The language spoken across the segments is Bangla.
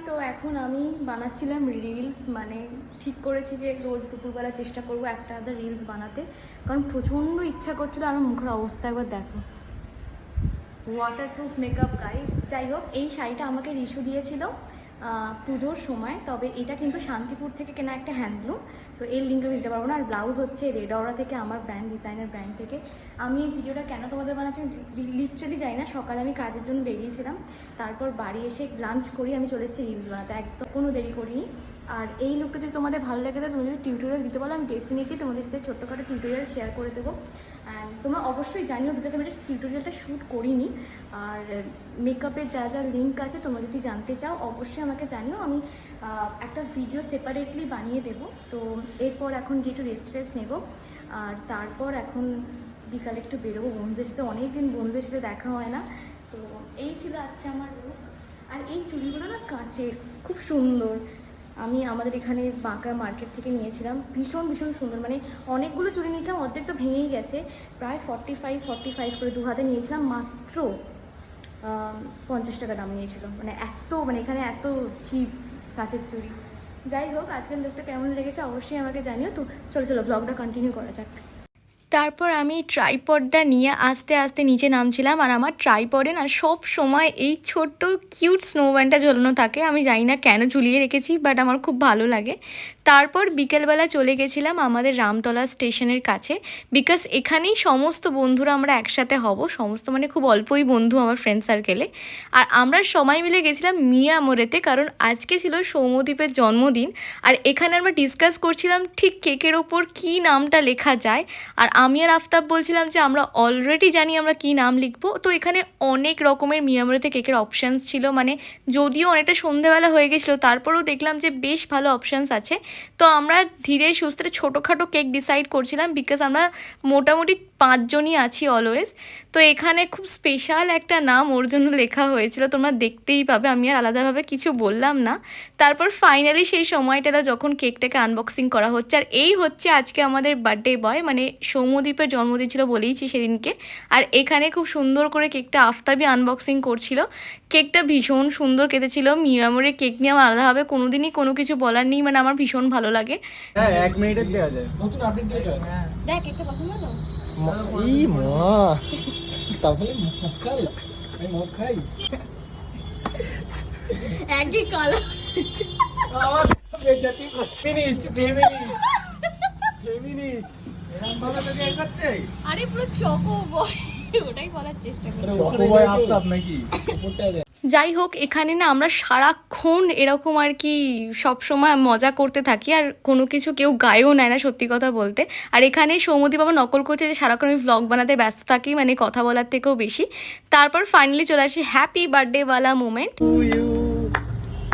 তো এখন আমি বানাচ্ছিলাম রিলস, মানে ঠিক করেছি যে রোজ দুপুরবেলা চেষ্টা করব একটা আধা রিলস বানাতে, কারণ প্রচণ্ড ইচ্ছা করছিল। আর মুখের অবস্থা একবার দেখো, ওয়াটারপ্রুফ মেকআপ গাইস। যাই হোক, এই শাড়িটা আমাকে রিশু দিয়েছিল পুজোর সময়, তবে এটা কিন্তু শান্তিপুর থেকে কেনা একটা হ্যান্ডলুম, তো এর লিঙ্ক আমি দিতে পারবো না। আর ব্লাউজ হচ্ছে রেড অরা থেকে, আমার ব্র্যান্ড, ডিজাইনার ব্র্যান্ড থেকে। আমি এই ভিডিওটা কেন তোমাদের বানাচ্ছি লিটারালি জানি না। সকালে আমি কাজের জন্য বেরিয়েছিলাম, তারপর বাড়ি এসে লাঞ্চ করি আমি চলে এসেছি রিলস বানাতে, একদম কোনো দেরি করিনি। আর এই লুকটা যদি তোমাদের ভালো লাগে তাহলে তুমি যদি টিউটোরিয়াল দিতে বলো, আমি ডেফিনেটলি তোমাদের সাথে ছোট্টখাটো টিউটোরিয়াল শেয়ার করে দেবো। অ্যান্ড তোমরা অবশ্যই জানিও, বিকজ আমি টিউটোরিয়ালটা শ্যুট করিনি। আর মেকআপের যা যা লিঙ্ক আছে তোমরা যদি জানতে চাও অবশ্যই আমাকে জানিও, আমি একটা ভিডিও সেপারেটলি বানিয়ে দেবো। তো এরপর এখন যেহেতু রেস্ট নেবো, আর তারপর এখন বিকালে একটু বেরোবো বন্ধুদের সাথে, অনেক দিন বন্ধুদের সাথে দেখা হয় না। তো এই ছিল আজকে আমার লুক। আর এই চুড়িগুলো না কাঁচের, খুব সুন্দর। আমি আমাদের এখানে বাঁকা মার্কেট থেকে নিয়েছিলাম, ভীষণ ভীষণ সুন্দর। মানে অনেকগুলো চুড়ি নিয়েছিলাম, অর্ধেক তো ভেঙেই গেছে। প্রায় 45 করে 2 হাতে নিয়েছিলাম, মাত্র 50 টাকা দাম নিয়েছিল। মানে মানে এখানে এত চিপ কাঁচের চুড়ি। যাই হোক, আজকের লুকটা কেমন লেগেছে অবশ্যই আমাকে জানিও। তো চলো ব্লগটা কন্টিনিউ করা যাক। তারপর আমি ট্রাইপডটা নিয়ে আস্তে আস্তে নিচে নামছিলাম। আর আমার ট্রাইপডে না সব সময় এই ছোট্ট কিউট স্নোম্যানটা ঝোলানো থাকে, আমি জানি না কেন ঝুলিয়ে রেখেছি, বাট আমার খুব ভালো লাগে। তারপর বিকেলবেলা চলে গেছিলাম আমাদের রামতলা স্টেশনের কাছে, বিকজ এখানেই সমস্ত বন্ধুরা আমরা একসাথে হব। সমস্ত মানে খুব অল্পই বন্ধু আমার ফ্রেন্ড সার্কেলে। আর আমরা সবাই মিলে গেছিলাম মিয়ামোরেতে, কারণ আজকে ছিল সৌম্যদীপের জন্মদিন। আর এখানে আমরা ডিসকাস করছিলাম ঠিক কেকের ওপর কী নামটা লেখা যায়। আর আমি আর আফতাব বলছিলাম যে আমরা অলরেডি জানি আমরা কি নাম লিখবো। তো এখানে অনেক রকমের মিয়ামোরেতে কেকের অপশানস ছিল, মানে যদিও অনেকটা সন্ধেবেলা হয়ে গেছিলো তারপরেও দেখলাম যে বেশ ভালো অপশানস আছে। তো আমরা ধীরে সুস্থে ছোটোখাটো কেক ডিসাইড করছিলাম, বিকজ আমরা মোটামুটি 5 জনই আছি অলওয়েজ। তো এখানে খুব স্পেশাল একটা নাম ওর জন্য লেখা হয়েছিল, তোমরা দেখতেই পাবে, আমি আর আলাদাভাবে কিছু বললাম না। তারপর ফাইনালি সেই সময়টা যখন কেকটাকে আনবক্সিং করা হচ্ছে। আর এই হচ্ছে আজকে আমাদের বার্থডে বয়, মানে সৌম্যদীপের জন্মদিন ছিল বলেইছি সেদিনকে। আর এখানে খুব সুন্দর করে কেকটা আফতাবই আনবক্সিং করছিল। কেকটা ভীষণ সুন্দর কেটেছিল। মিয়ামোরের কেক নিয়ে আমার আলাদাভাবে কোনোদিনই কোনো কিছু বলার নেই, মানে আমার ভীষণ ভালো লাগে। হ্যাঁ 1 মিনিটের দেওয়া যায়, নতুন আপডেট দিয়েছে। হ্যাঁ দেখ, কেকটা পছন্দ তো? এই মা তাহলে মক্কাল আমি মদ খাই একই কালার। আমার বেজাতি করছে ফেমিনিস্ট এরকম ভাবে তো কেক করছে। আরে পুরো চকো বয়, ওটাই বলার চেষ্টা করছি। চকো বয় আফতাব নাকি উপরটা। যাই হোক, এখানে না আমরা সারাক্ষণ এরকম আর কি সবসময় মজা করতে থাকি, আর কোনো কিছু কেউ গায়েও নেয় না সত্যি কথা বলতে। আর এখানে সৌম্যদীপ বাবা নকল করছে যে সারাক্ষণ আমি ভ্লগ বানাতে ব্যস্ত থাকি, মানে কথা বলার থেকেও বেশি। তারপর ফাইনালি চলে আসি হ্যাপি বার্থডে ওয়ালা moment.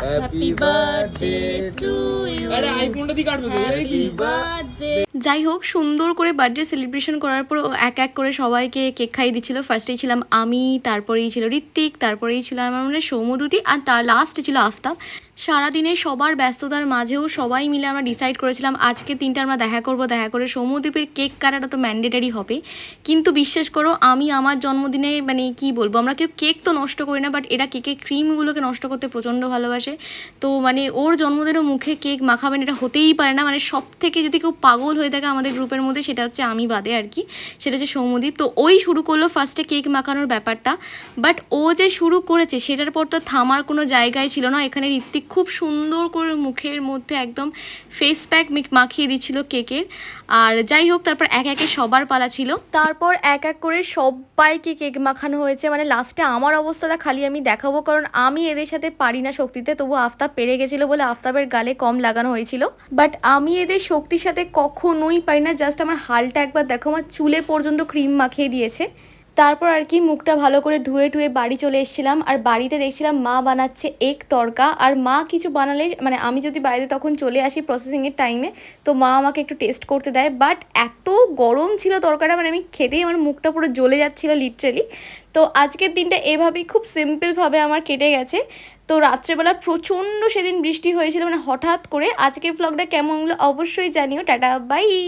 Happy birthday to you. আরে আইফোনটা দিয়ে কাটবে, হ্যাপি বার্থডে। যাই হোক, সুন্দর করে বার্থডে সেলিব্রেশন করার পর এক এক করে সবাইকে কেক খাইয়ে দিচ্ছিল। ফার্স্টেই ছিলাম আমি, তারপরেই ছিল ঋত্বিক, তারপরেই ছিল আমার মানে সৌম্যদূতি, আর তার লাস্টে ছিল আফতাব। সারাদিনে সবার ব্যস্ততার মাঝেও সবাই মিলে আমরা ডিসাইড করেছিলাম আজকে 3টা আমরা দেখা করে সৌম্যদীপের কেক কাটাটা তো ম্যান্ডেটারি হবে। কিন্তু বিশ্বাস করো, আমি আমার জন্মদিনে মানে কি বলবো, আমরা কেউ কেক তো নষ্ট করি না, বাট এরা কেকের ক্রিমগুলোকে নষ্ট করতে প্রচণ্ড ভালোবাসে। তো মানে ওর জন্মদিনের মুখে কেক মাখাবেন এটা হতেই পারে না। মানে সব থেকে যদি কেউ পাগল হয়ে থাকে আমাদের গ্রুপের মধ্যে, সেটা হচ্ছে আমি বাদে আর কি, সেটা হচ্ছে সৌম্যদীপ। তো ওই শুরু করলো ফার্স্টে কেক মাখানোর ব্যাপারটা, বাট ও যে শুরু করেছে সেটার পর তো থামার কোনো জায়গায় ছিল না। এখানে ঋত্বিক খুব সুন্দর করে মুখের মধ্যে একদম ফেস প্যাক মাখিয়ে দিচ্ছিল কেকের। আর যাই হোক, তারপর এক একে সবার পালা ছিল, তারপর এক এক করে সবাইকে কেক মাখানো হয়েছে। মানে লাস্টে আমার অবস্থাটা খালি আমি দেখাবো, কারণ আমি এদের সাথে পারি না শক্তিতে, তবু আফতাব পেরে গেছিলো বলে আফতাবের গালে কম লাগানো হয়েছিল। বাট আমি এদের শক্তির সাথে কখনোই পারি না। জাস্ট আমার হালটা একবার দেখো, আমার চুলে পর্যন্ত ক্রিম মাখিয়ে দিয়েছে। তারপর আর কি মুখটা ভালো করে ধুয়ে বাড়ি চলে এসেছিলাম। আর বাড়িতে দেখছিলাম মা বানাচ্ছে এগ তড়কা। আর মা কিছু বানালে, মানে আমি যদি বাইরে তখন চলে আসি প্রসেসিংয়ের টাইমে, তো মা আমাকে একটু টেস্ট করতে দেয়। বাট এত গরম ছিল তরকাটা, মানে আমি খেতেই আমার মুখটা পুরো জ্বলে যাচ্ছিলো লিটারেলি। তো আজকের দিনটা এভাবেই খুব সিম্পলভাবে আমার কেটে গেছে। তো রাত্রেবেলা প্রচণ্ড সেদিন বৃষ্টি হয়েছিল, মানে হঠাৎ করে। আজকের ব্লগটা কেমন হলো অবশ্যই জানিও। টাটা, বাই।